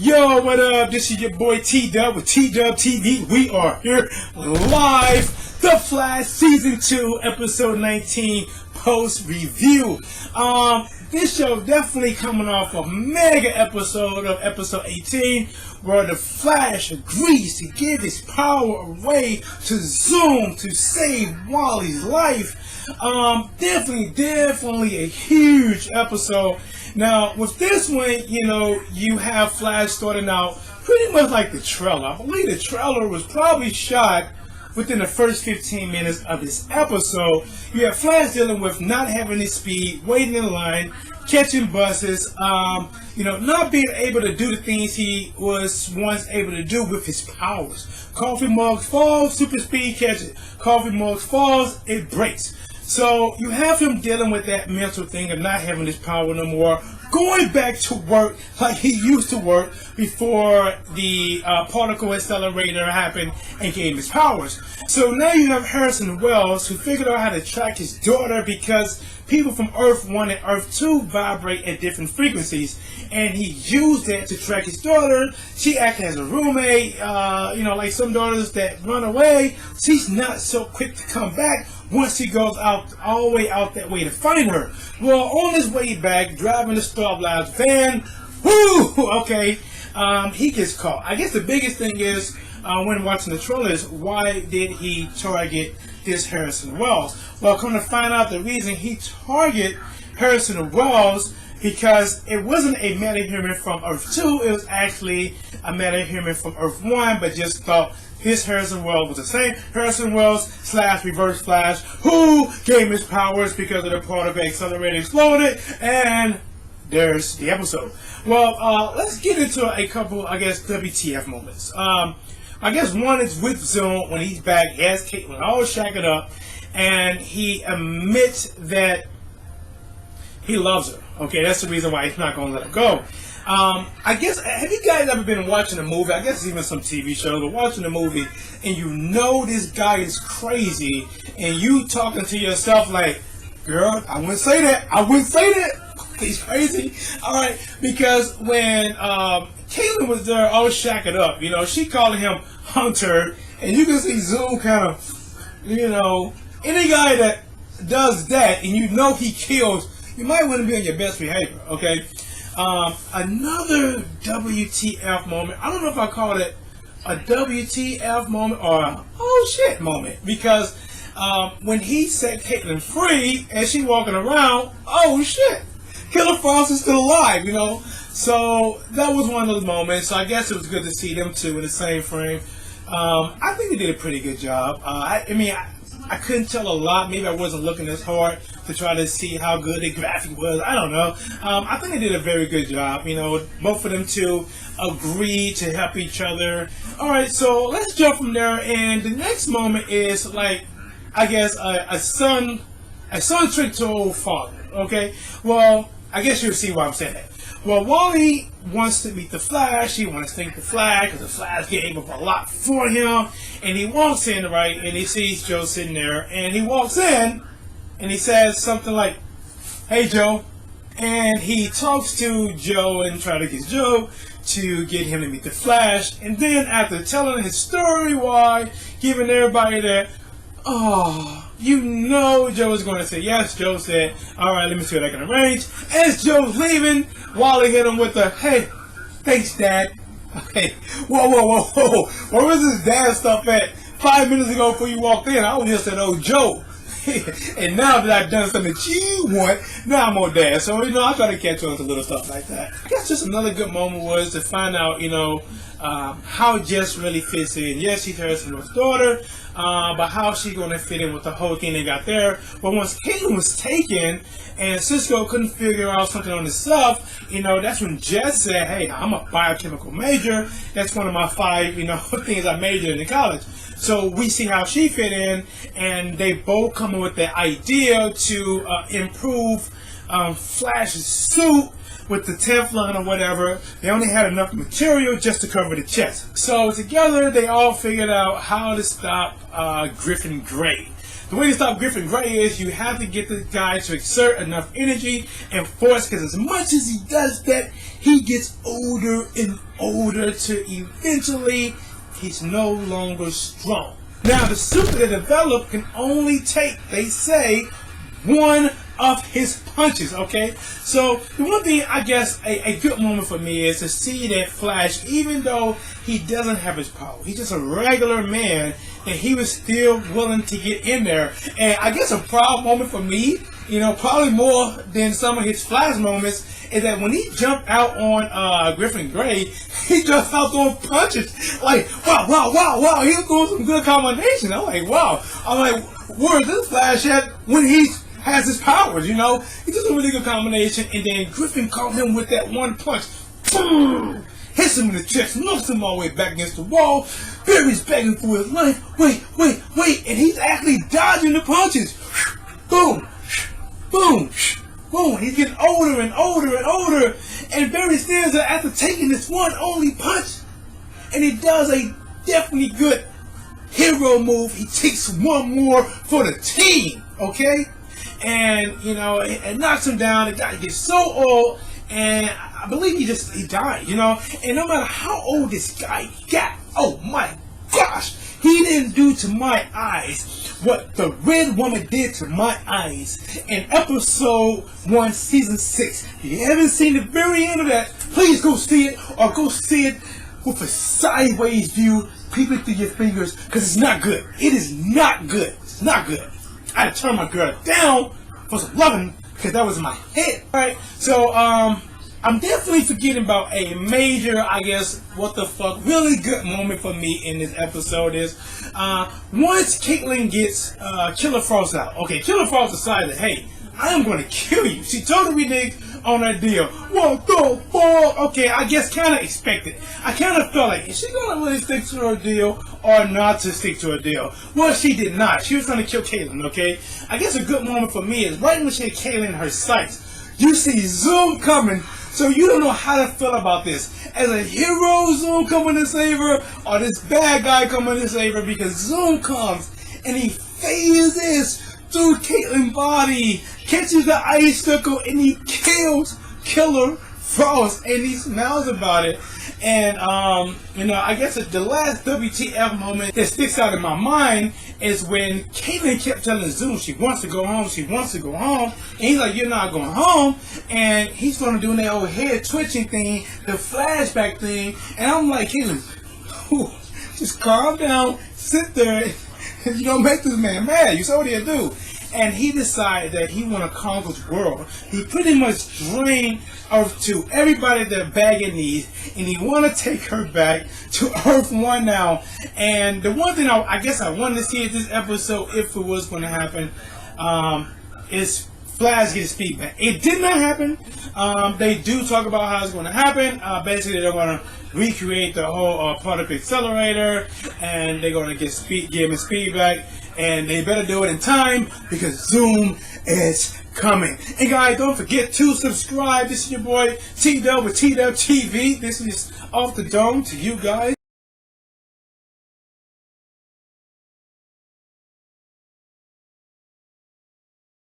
Yo, what up? This is your boy T-Dub with TdubTV. We are here live. The Flash Season 2, Episode 19, post-review. This show definitely coming off a mega episode of Episode 18, where the Flash agrees to give his power away to Zoom to save Wally's life. Definitely a huge episode. Now, with this one, you have Flash starting out pretty much like the trailer. I believe the trailer was probably shot within the first 15 minutes of this episode. You have Flash dealing with not having his speed, waiting in line, catching buses, not being able to do the things he was once able to do with his powers. Coffee mugs falls, super speed catches. Coffee mugs falls, it breaks. So you have him dealing with that mental thing of not having his power no more, going back to work like he used to work before the particle accelerator happened and gave him his powers. So now you have Harrison Wells, who figured out how to track his daughter because people from Earth 1 and Earth 2 vibrate at different frequencies, and he used that to track his daughter. She acted as a roommate, like some daughters that run away. She's not so quick to come back once he goes out all the way out that way to find her. Well, on his way back, driving the Starblast van, he gets caught. I guess the biggest thing is, when watching the trailer, is why did he target this Harrison Wells? Well, come to find out, the reason he targeted Harrison Wells because it wasn't a metahuman from Earth 2, it was actually a metahuman from Earth 1, but just thought his Harrison Wells was the same Harrison Wells / Reverse Flash, who gave his powers because of the particle accelerator exploded, and there's the episode. Well, let's get into a couple, WTF moments. I guess one is with Zoom when he's back. He has Caitlin all shackled up, and he admits that he loves her. Okay, that's the reason why he's not going to let her go. I guess, have you guys ever been watching a movie? I guess even some TV shows, but watching a movie, and you know this guy is crazy, and you talking to yourself like, girl, I wouldn't say that. He's crazy. Alright, because when Caitlin was there all shackled up, she calling him Hunter, and you can see Zoom kind of, any guy that does that, and he kills, you might want to be on your best behavior, okay? Another WTF moment, I don't know if I call it a WTF moment or a oh shit moment, because when he set Caitlin free and she walking around, oh shit, Killer Frost is still alive, So that was one of those moments. So I guess it was good to see them two in the same frame. I think they did a pretty good job. I couldn't tell a lot. Maybe I wasn't looking as hard to try to see how good the graphic was. I don't know. I think they did a very good job. Both of them two agreed to help each other. All right, so let's jump from there. And the next moment is a son trick to old father. Okay, well, I guess you'll see why I'm saying that. Well, Wally wants to meet the Flash. He wants to thank the Flash because the Flash gave up a lot for him. And he walks in, right, and he sees Joe sitting there. And he walks in, and he says something like, "Hey, Joe." And he talks to Joe and tries to get Joe to get him to meet the Flash. And then after telling his story, why, giving everybody that, Joe is going to say yes. Joe said, all right, let me see what I can arrange. As Joe's leaving, Wally hit him with a, hey, thanks, Dad. Okay, whoa. Where was this dad stuff at 5 minutes ago before you walked in? I was just an old Joe. And now that I've done something that you want, now I'm on Dad. So, I try to catch on to little stuff like that. I guess just another good moment was to find out, how Jess really fits in. Yes, she's Harrison's daughter, but how she going to fit in with the whole thing they got there. But once Caitlin was taken and Cisco couldn't figure out something on himself, that's when Jess said, hey, I'm a biochemical major. That's one of my 5, things I majored in college. So we see how she fit in, and they both come up with the idea to improve Flash's suit with the Teflon or whatever. They only had enough material just to cover the chest. So together they all figured out how to stop Griffin Grey. The way to stop Griffin Grey is you have to get this guy to exert enough energy and force, because as much as he does that, he gets older and older to eventually he's no longer strong. Now, the suit that they developed can only take, they say, one of his punches, okay? So, the one thing, I guess, a good moment for me is to see that Flash, even though he doesn't have his power, he's just a regular man, and he was still willing to get in there. And I guess a proud moment for me, you know, probably more than some of his Flash moments, is that when he jumped out on Griffin Grey, he just out throwing punches. Like, wow, he was doing some good combination. I'm like, wow. I'm like, where's this Flash at when he has his powers, you know? He does a really good combination, and then Griffin caught him with that one punch. Boom! Hits him in the chest, knocks him all the way back against the wall. Barry's begging for his life. Wait, and he's actually dodging the punches. Boom, boom, boom. He's getting older and older and older, and Barry stands there after taking this one only punch, and he does a definitely good hero move. He takes one more for the team, okay? And, you know, it knocks him down. The guy gets so old, and I believe he died, you know? And no matter how old this guy got, oh my gosh, he didn't do to my eyes what the Red Woman did to my eyes in episode 1, season 6. If you haven't seen the very end of that, please go see it, or go see it with a sideways view, peeping through your fingers, because it's not good. It is not good. It's not good. I had to turn my girl down for some loving, because that was in my head. Alright, so I'm definitely forgetting about a major, I guess, what the fuck, really good moment for me in this episode is once Caitlin gets Killer Frost out. Okay, Killer Frost decided, hey, I am going to kill you. She told the renegades on that deal. What the fuck? Okay, I guess kind of expected. I kind of felt like, is she going to really stick to her deal or not to stick to her deal? Well, she did not. She was going to kill Caitlin, okay? I guess a good moment for me is right when she had Caitlin in her sights. You see Zoom coming, so you don't know how to feel about this. As a hero, Zoom coming to save her, or this bad guy coming to save her, because Zoom comes and he phases through Caitlin's body, catches the icicle, and he kills Killer Frost, and he smiles about it. And you know, I guess the last WTF moment that sticks out in my mind is when Caitlin kept telling Zoom she wants to go home, and he's like, you're not going home, and he's gonna do that old head twitching thing, the flashback thing, and I'm like, Caitlin, just calm down, sit there, you don't make this man mad. You saw what he'll do. And he decided that he want to conquer the world. He pretty much drained Earth to everybody that Baggy needs, and he want to take her back to Earth 1 now. And the one thing I guess I wanted to see in this episode, if it was going to happen, is Flash get his speed back. It did not happen. They do talk about how it's going to happen. Basically, they're going to recreate the whole particle accelerator, and they're going to give him his speed back. And they better do it in time, because Zoom is coming. And guys, don't forget to subscribe. This is your boy T-Dub with TdubTV. This is Off the Dome to you guys.